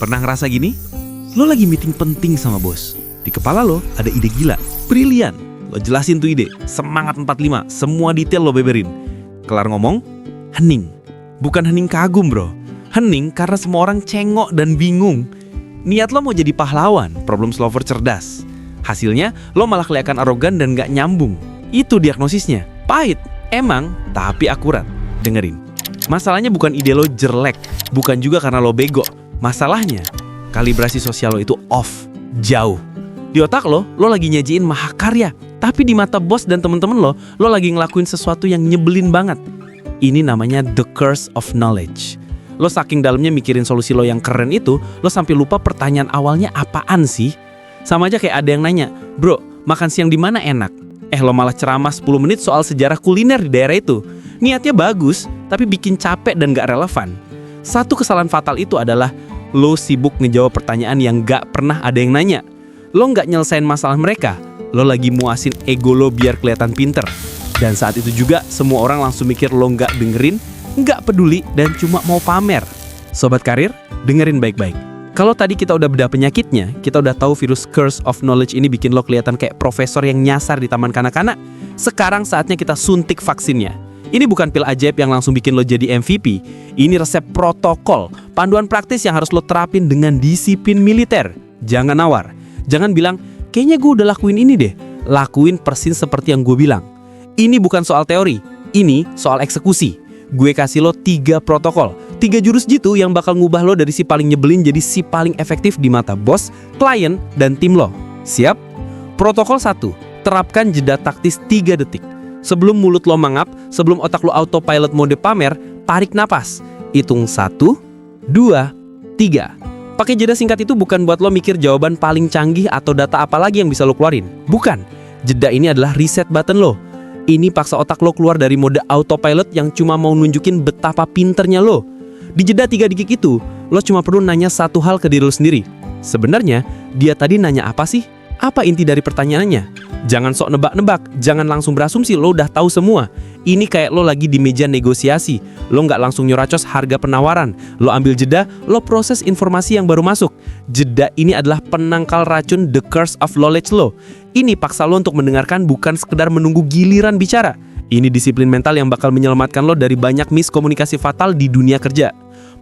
Pernah ngerasa gini? Lo lagi meeting penting sama bos. Di kepala lo ada ide gila, brilian. Lo jelasin tuh ide, semangat 45, semua detail lo beberin. Kelar ngomong, hening. Bukan hening kagum bro. Hening karena semua orang cengok dan bingung. Niat lo mau jadi pahlawan, problem solver cerdas. Hasilnya, lo malah kelihatan arogan dan gak nyambung. Itu diagnosisnya. Pahit, emang, tapi akurat. Dengerin. Masalahnya bukan ide lo jelek, bukan juga karena lo bego. Masalahnya, kalibrasi sosial lo itu off, jauh. Di otak lo lagi nyajiin mahakarya. Tapi di mata bos dan temen-temen lo lagi ngelakuin sesuatu yang nyebelin banget. Ini namanya the curse of knowledge. Lo saking dalamnya mikirin solusi lo yang keren itu, lo sampai lupa pertanyaan awalnya apaan sih? Sama aja kayak ada yang nanya, bro, makan siang di mana enak? Lo malah ceramah 10 menit soal sejarah kuliner di daerah itu. Niatnya bagus, tapi bikin capek dan gak relevan. Satu kesalahan fatal itu adalah lo sibuk ngejawab pertanyaan yang gak pernah ada yang nanya. Lo gak nyelesain masalah mereka, lo lagi muasin ego lo biar kelihatan pinter. Dan saat itu juga semua orang langsung mikir lo gak dengerin, gak peduli, dan cuma mau pamer. Sobat karir, dengerin baik-baik. Kalau tadi kita udah bedah penyakitnya, kita udah tahu virus curse of knowledge ini bikin lo kelihatan kayak profesor yang nyasar di taman kanak-kanak. Sekarang saatnya kita suntik vaksinnya. Ini bukan pil ajaib yang langsung bikin lo jadi MVP. Ini resep protokol, panduan praktis yang harus lo terapin dengan disiplin militer. Jangan nawar. Jangan bilang, kayaknya gue udah lakuin ini deh. Lakuin persis seperti yang gue bilang. Ini bukan soal teori, ini soal eksekusi. Gue kasih lo 3 protokol, 3 jurus jitu yang bakal ngubah lo dari si paling nyebelin jadi si paling efektif di mata bos, klien, dan tim lo. Siap? Protokol 1, terapkan jeda taktis 3 detik. Sebelum mulut lo mangap, sebelum otak lo autopilot mode pamer, tarik napas. Hitung 1, 2, 3. Pakai jeda singkat itu bukan buat lo mikir jawaban paling canggih atau data apa lagi yang bisa lo keluarin. Bukan. Jeda ini adalah reset button lo. Ini paksa otak lo keluar dari mode autopilot yang cuma mau nunjukin betapa pinternya lo. Di jeda 3 detik itu, lo cuma perlu nanya satu hal ke diri lo sendiri. Sebenarnya, dia tadi nanya apa sih? Apa inti dari pertanyaannya? Jangan sok nebak-nebak, jangan langsung berasumsi lo udah tahu semua. Ini kayak lo lagi di meja negosiasi. Lo nggak langsung nyuracos harga penawaran. Lo ambil jeda, lo proses informasi yang baru masuk. Jeda ini adalah penangkal racun the curse of knowledge lo. Ini paksa lo untuk mendengarkan, bukan sekedar menunggu giliran bicara. Ini disiplin mental yang bakal menyelamatkan lo dari banyak miskomunikasi fatal di dunia kerja.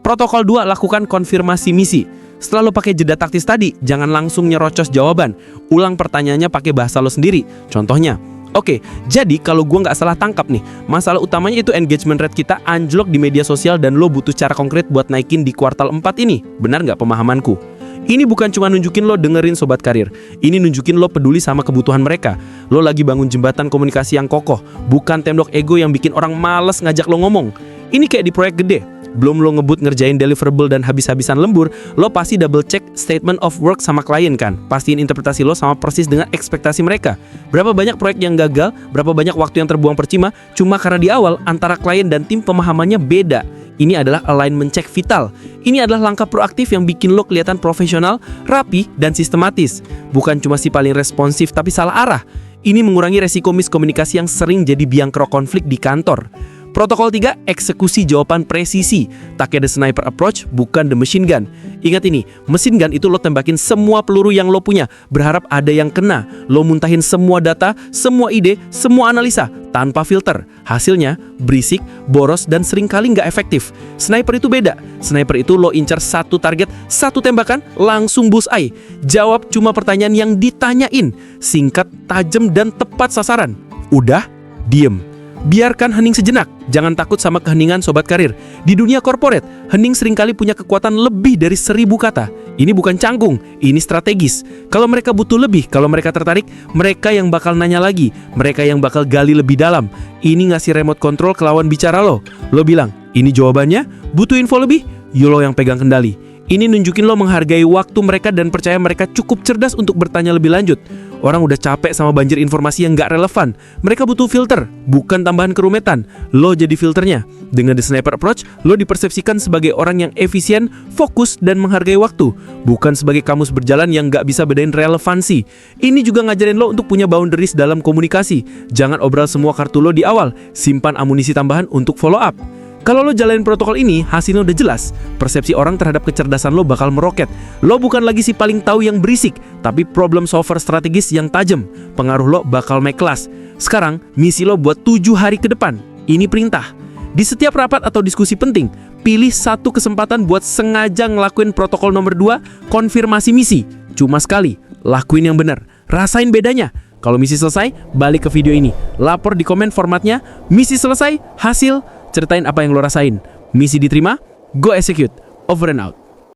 Protokol 2, lakukan konfirmasi misi. Setelah lo pakai jeda taktis tadi, jangan langsung nyerocos jawaban. Ulang pertanyaannya pakai bahasa lo sendiri. Contohnya, oke, jadi kalau gue nggak salah tangkap nih, masalah utamanya itu engagement rate kita anjlok di media sosial dan lo butuh cara konkret buat naikin di kuartal 4 ini. Benar nggak pemahamanku? Ini bukan cuma nunjukin lo dengerin sobat karir. Ini nunjukin lo peduli sama kebutuhan mereka. Lo lagi bangun jembatan komunikasi yang kokoh, bukan tembok ego yang bikin orang males ngajak lo ngomong. Ini kayak di proyek gede. Belum lo ngebut ngerjain deliverable dan habis-habisan lembur, lo pasti double check statement of work sama klien kan? Pastiin interpretasi lo sama persis dengan ekspektasi mereka. Berapa banyak proyek yang gagal, berapa banyak waktu yang terbuang percuma, cuma karena di awal antara klien dan tim pemahamannya beda. Ini adalah alignment check vital. Ini adalah langkah proaktif yang bikin lo kelihatan profesional, rapi, dan sistematis. Bukan cuma si paling responsif tapi salah arah. Ini mengurangi resiko miskomunikasi yang sering jadi biang kerok konflik di kantor. Protokol 3, eksekusi jawaban presisi. Pakai the sniper approach, bukan the machine gun. Ingat ini, machine gun itu lo tembakin semua peluru yang lo punya, berharap ada yang kena. Lo muntahin semua data, semua ide, semua analisa, tanpa filter. Hasilnya, berisik, boros, dan seringkali nggak efektif. Sniper itu beda. Sniper itu lo incar satu target, satu tembakan, langsung bullseye. Jawab cuma pertanyaan yang ditanyain. Singkat, tajam, dan tepat sasaran. Udah, diem. Biarkan hening sejenak. Jangan takut sama keheningan sobat karir. Di dunia korporat, hening seringkali punya kekuatan lebih dari 1000 kata. Ini bukan canggung, ini strategis. Kalau mereka butuh lebih, kalau mereka tertarik, mereka yang bakal nanya lagi. Mereka yang bakal gali lebih dalam. Ini ngasih remote control ke lawan bicara lo. Lo bilang, ini jawabannya, butuh info lebih, lo yang pegang kendali. Ini nunjukin lo menghargai waktu mereka dan percaya mereka cukup cerdas untuk bertanya lebih lanjut. Orang udah capek sama banjir informasi yang gak relevan. Mereka butuh filter, bukan tambahan kerumitan. Lo jadi filternya. Dengan the sniper approach, lo dipersepsikan sebagai orang yang efisien, fokus, dan menghargai waktu. Bukan sebagai kamus berjalan yang gak bisa bedain relevansi. Ini juga ngajarin lo untuk punya boundaries dalam komunikasi. Jangan obral semua kartu lo di awal. Simpan amunisi tambahan untuk follow up. Kalau lo jalanin protokol ini, hasilnya udah jelas. Persepsi orang terhadap kecerdasan lo bakal meroket. Lo bukan lagi si paling tahu yang berisik, tapi problem solver strategis yang tajam. Pengaruh lo bakal naik kelas. Sekarang, misi lo buat 7 hari ke depan. Ini perintah. Di setiap rapat atau diskusi penting, pilih satu kesempatan buat sengaja ngelakuin protokol nomor 2, konfirmasi misi. Cuma sekali, lakuin yang benar. Rasain bedanya. Kalau misi selesai, balik ke video ini. Lapor di komen formatnya, misi selesai, hasil, ceritain apa yang lo rasain. Misi diterima, go execute. Over and out.